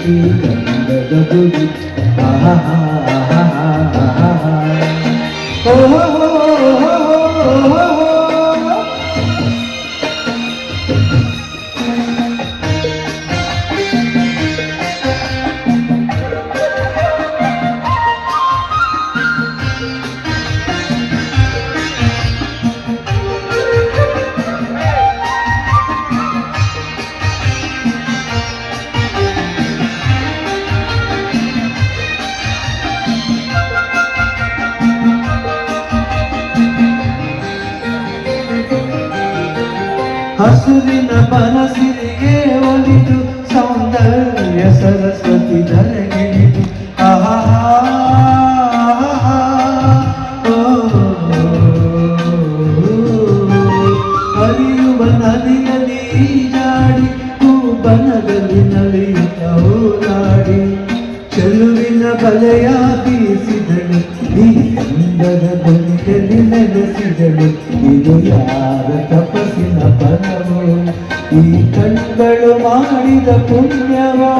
ಶ್ರೀಗಂಧದ ಗುಡಿ ಹಸುರಿನ ಬನಸಿರಿಗೆ ಒಲಿದು ಸೌಂದರ್ಯ ಸರಸ್ವತಿ ಧರೆಗಿಳಿದು ಹರಿಯುವ ನದಿಯಲ್ಲಿ ಜಾಡಿ ಬನದಲ್ಲಿ ನಲಿಯುತ್ತ ಓಡಾಡಿ ಚೆಲುವಿನ ಬಲೆಯ ಬೀಸಿದಳು ಈ ಸುಂದರ ಬದುಕಲ್ಲಿ ನೆಲೆಸಿದಳು ಇದು ಯಾರ ತಪಸ್ಸಿನ ಫಲವೋ ಈ ಕಣ್ಗಳು ಮಾಡಿದ ಪುಣ್ಯವೋ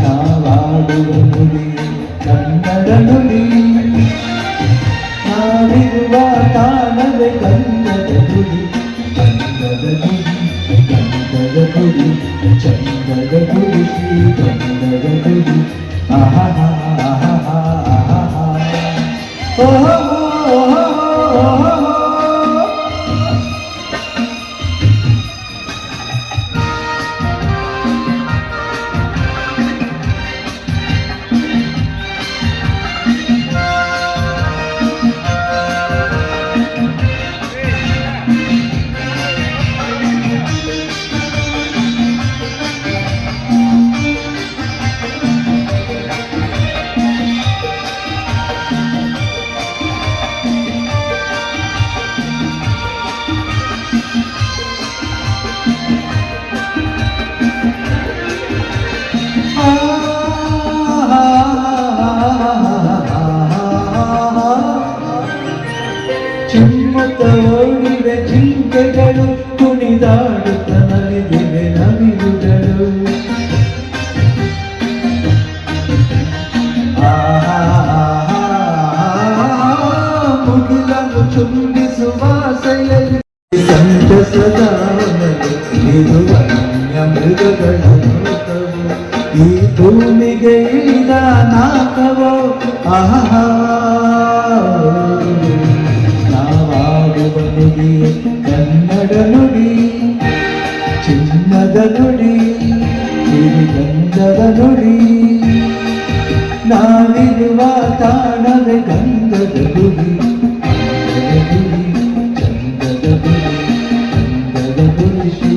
ನಾವಾಡುವ ನುಡಿ ಕನ್ನಡ ನುಡಿ ನಾವಿರುವ ತಾಣವೇ ಗಂಧದ ಗುಡಿ ಗಂಧದ ಗುಡಿ ಗಂಧದ ಗುಡಿ ಚಂದದ ಗುಡಿ ಶ್ರೀ ಗಂಧದ ಗುಡಿ ಚಿಮ್ಮುತ್ತ ಓಡಿದ ಜಿಂಕೆಗಳು ಕುಣಿದಾಡುತ್ತ ನಲಿದಿವೆ ನವಿಲುಗಳು ಮುಗಿಲನ್ನು ಚುಂಬಿಸುವ ಆಸೆಯಲ್ಲಿ ಸಂತಸದ ಇದು ವನ್ಯ ಮೃಗಗಳ ನೋಟವು ಈ ಭೂಮಿಗೆ ಇಳಿದ ನಾಕವೋ ನಾವಾಡುವ ನುಡಿ ಕನ್ನಡ ನುಡಿ ಚಿನ್ನದ ನುಡಿ ಸಿರಿಗಂಧದ ನುಡಿ ನಾವಿರುವ ತಾಣವೇ ಗಂಧದ ಗುಡಿ ಚಂದದ ಗುಡಿ ಗಂಧದ ಗುಡಿ ಶ್ರೀ